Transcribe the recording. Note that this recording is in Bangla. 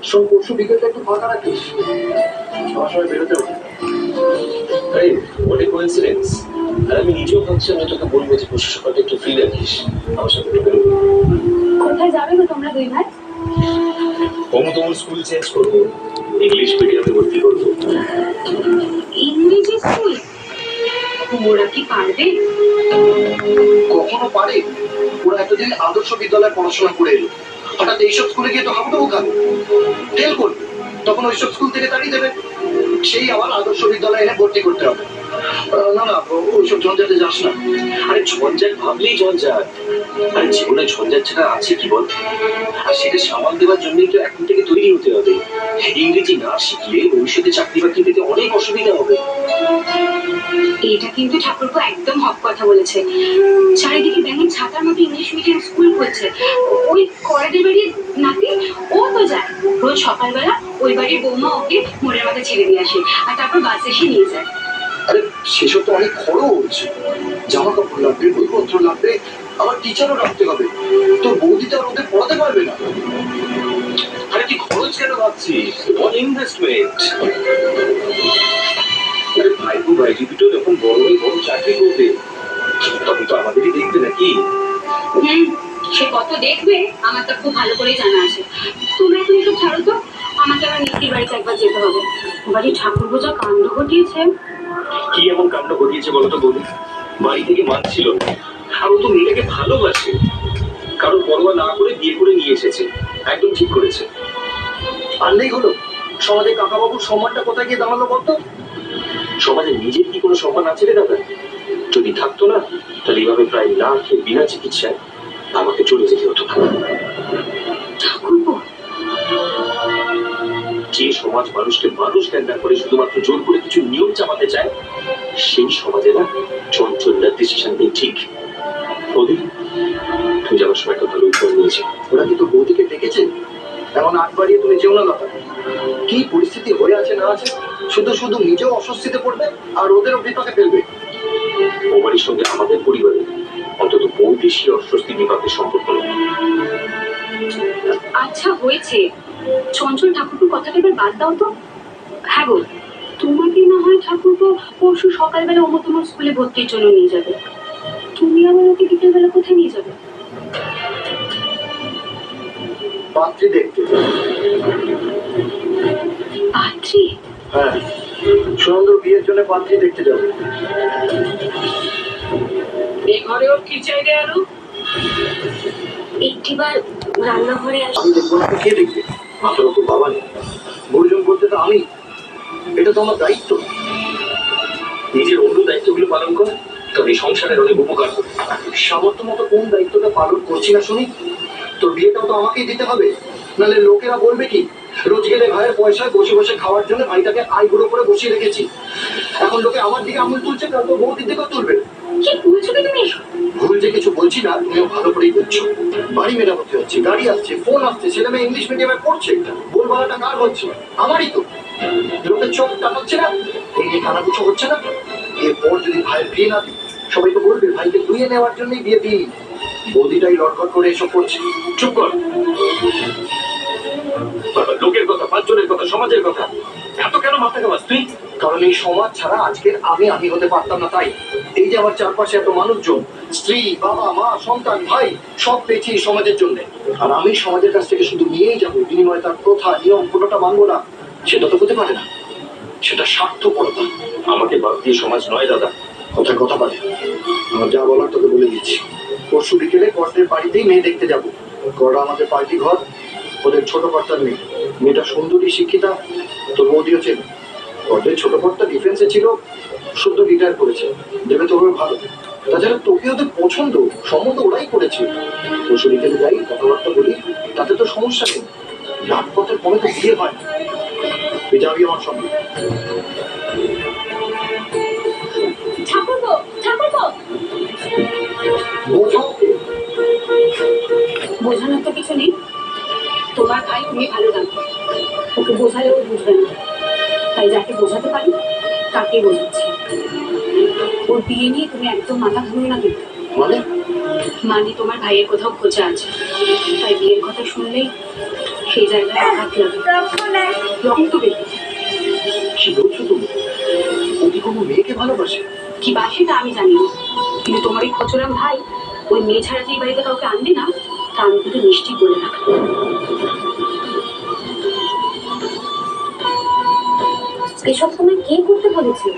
শোন, পরশু বিকেলটা একটু ফাঁকা রাখিস, আমার সবাই বেরোতে হবে। আরে হোয়াট এ কোইন্সিডেন্স। আর আমি নিজেও ভাবছি আমি তোকে বলবো যে পরশু সকালটা একটু ফ্রি রাখিস, আমার সাথে একটু বেরোবি। কোথায় যাবে গো তোমরা দুই ভাই? তোমার স্কুল চেঞ্জ করবো, ইংলিশ মিডিয়ামে ভর্তি করবো। ইংরেজি স্কুল? ওরা কি পারবে? কখনো পারে? ওরা এতদিন আদর্শ বিদ্যালয়ে পড়াশোনা করে এলো, হঠাৎ এইসব স্কুলে গিয়ে তো হাবুডুবু খাবে, ফেল করবে, তখন ওইসব স্কুল থেকে তাড়িয়ে দেবে, সেই আবার আদর্শ বিদ্যালয়ে এনে ভর্তি করতে হবে। না না, ওইসব ঝঞ্ঝাটে যাস না। আরে ঝঞ্ঝাট ভাবলেই ঝঞ্ঝাট। আরে জীবনে ঝঞ্ঝাট ছাড়া আছে কি বল? আর সেটা সামাল দেওয়ার জন্যই তো এখন থেকে তৈরি হতে হবে। ইংরেজি না শিখলে ভবিষ্যতে চাকরি বাকরি পেতে অনেক অসুবিধা হবে। এটা কিন্তু ঠাকুরপো একদম হক কথা বলেছে। চারিদিকে দেখেন ছাতার মতো ইংলিশ মিডিয়াম স্কুল হচ্ছে। ওই করাদের বাড়ির নাতি ও তো যায় রোজ সকালবেলা, ওই বাড়ির বৌমা ওকে মোড়ের মাথায় ছেড়ে দিয়ে আসে, আর তারপর বাস এসে নিয়ে যায়। আরে সেসব তো অনেক খরচ, জামা কাপড় লাগবে, বইপত্র লাগবে, আবার টিচারও রাখতে হবে। তোর বৌদি তো আর ওদের পড়াতে পারবে না। আরে তুই খরচ কেন ভাবছিস? On investment. আরে ভাইপো ভাইজি দুটো যখন বড় হয়ে বড় চাকরি করবে তখন তো আমাদেরই দেখবে নাকি? সে কত দেখবে আমার তো খুব ভালো করে জানা আছে। তোমরা তুমি সব ছাড়ো তো, আমাকে আমার মিষ্টির বাড়িতে একবার যেতে হবে। বাড়ি ঠাকুর বোঝা কাণ্ড ঘটিয়েছে। কি এমন কাণ্ড ঘটিয়েছে বলতো বলি? বাড়ি থেকে মানছিল না, আর ও তো মেয়েটাকে ভালোবাসে, কারোর পরোয়া না করে বিয়ে করে নিয়ে এসেছে। একদম ঠিক করেছে। আনলেই হলো, সমাজে কাকাবাবুর সম্মানটা কোথায় গিয়ে দাঁড়ালো বলতো? সমাজে নিজের কি কোনো সম্মান আছে রে দাদা? যদি থাকতো না তাহলে এইভাবে প্রায় না খেয়ে বিনা চিকিৎসায় আমাকে চলে যেতে হতো না। ঠাকুরপো, যে সমাজ মানুষকে মানুষ জ্ঞান না করে শুধুমাত্র জোর করে কিছু নিয়ম চাপাতে চায়, সেই সমাজে না চঞ্চলদার ডিসিশন নেই। ঠিক বৌদি, তুমি যাওয়ার সময় একটা ভালো উত্তর নিয়েছে। ওরা কি তোর বৌদিকে ডেকেছে? এমন আগ বাড়িয়ে তুমি যেও না দাদা। কি পরিস্থিতি হয়ে আছে না আছে, শুধু শুধু নিজেও অস্বস্তিতে পড়বে আর ওদেরও বিপাকে ফেলবে। ও বাড়ির সঙ্গে আমাদের পরিবারে অন্তত বৌদি সে অস্বস্তি বিপাকের সম্পর্ক নেই। আচ্ছা হয়েছে, চঞ্চল ঠাকুরপুর কথাটা এবার বাদ দাও তো। হ্যাঁ গো, তোমাকে না হয় ঠাকুরপো পরশু সকালবেলা ওমো তোমার স্কুলে ভর্তির জন্য নিয়ে যাবে, তুমি আবার ওকে বিকেলবেলা কোথায় নিয়ে যাবে? পাত্রী দেখতে। পাত্রী? হ্যাঁ, সুন্দর বিয়ের জন্য পাত্রী দেখতে যাবে। এই ঘরে ওর কি চাইলে আরো? একটিবার রান্নাঘরে আসো। আমি দেখবো না তো কে দেখবে? মাথার ওপর বাবা নেই, গুরুজন করতে তো আমি, এটা তো আমার দায়িত্ব। নিজের অন্য দায়িত্বগুলো পালন কর, তবে সংসারের অনেক উপকার হবে। সামর্থ্য মতো কোন দায়িত্বটা পালন করছি না শুনি? তোর বিয়েটাও তো আমাকেই দিতে হবে, নাহলে লোকেরা বলবে কি রোজ গেলে ভাইয়ের পয়সায় বসে বসে খাওয়ার জন্য ভাইটাকে আইবুড়ো করে বসিয়ে রেখেছি। এখন লোকে আমার দিকে আঙুল তুলছে, কাল তো বৌদির দিকেও তুলবে। কি বলছো কি তুমি? ভুল যে কিছু বলছি না, তুমিও ভালো করেই বুঝছো। বাড়ি মেরামতি হচ্ছে, গাড়ি আসছে, ফোন আসছে, ছেলে মেয়ে ইংলিশ মিডিয়ামে পড়ছে, বলবালাটা কার হচ্ছে? আমারই তো। লোকের চোখ টাকাচ্ছে না, এই নিয়ে কানাকুচো হচ্ছে না। এরপর যদি ভাইয়ের বিয়ে না দিই, সবাই তো বলবে ভাইকে ধুয়ে নেওয়ার জন্যই বিয়ে দিই। বৌদিটাই লটকট করে এসব করছে। চুপ কর। লোকের কথা, পাঁচজনের কথা, সমাজের কথা এত কেন মাথা খাওয়াস তুই? কারণ এই সমাজ ছাড়া আজকের আমি হতে পারতাম না। তাই এই যে আমার চারপাশে এত মানুষজন, স্ত্রী, বাবা, মা, সন্তান, ভাই, সব পেয়েছি এই সমাজের জন্য। আর আমি সমাজের কাছ থেকে শুধু নিয়েই যাবো, বিনিময়ে তার প্রথা নিয়ম কোনোটা মানবো না, সেটা তো হতে পারে না। সেটা স্বার্থপরতা। আমাকে বাদ দিয়ে সমাজ নয় দাদা। কথা কথা বাদে, আমার যা বলার তোকে বলে দিয়েছি। পরশু বিকেলে কর্তের বাড়িতেই মেয়ে দেখতে যাবো। কর্রা আমাদের পার্টি ঘর, ওদের ছোট কর্তার মেয়ে। মেয়েটা সুন্দরী, শিক্ষিতা, তোর বৌদিও চেনে। কর্তের ছোট কর্তা ডিফেন্সে ছিল, শুদ্ধ রিটায়ার করেছে, দেবে তোর ভালো। তাছাড়া তোকে ওদের পছন্দ, সম্মত ওরাই করেছে। পরশু বিকেলে যাই, কথাবার্তা বলি, তাতে তো সমস্যা নেই। রাজপথের পরে তো বিয়ে হয় না। তুই যাবি আমার সঙ্গে। ঠাকুরপো, ঠাকুরপো। বোঝো, বোঝানোর তো কিছু নেই, তোমার ভাই তুমি ভালো জানো, ওকে বোঝালেও বুঝবে না। তাই যাকে বোঝাতে পারি তাকে বোঝাচ্ছি। ওর বিয়ে নিয়ে তুমি একদম মাথা ঘুরিয়ে না কিন্তু। মানে মানে তোমার ভাইয়ের কোথাও খোঁজা আছে, তাই বিয়ের কথা শুনলেই সেই জায়গায় আঘাত লাগে। রক্ত বেরোয়। কি বলছো তুমি? ও কি কোনো মেয়েকে ভালোবাসে? কি বাসে তা আমি জানি না, কিন্তু তোমার এই খচরাম ভাই ওই মেয়ে ছাড়া যে এই বাড়িতে কাউকে আনবে না, তা আমি কিন্তু নিশ্চিত বলে রাখলাম। এসব সময় কে করতে বলেছে?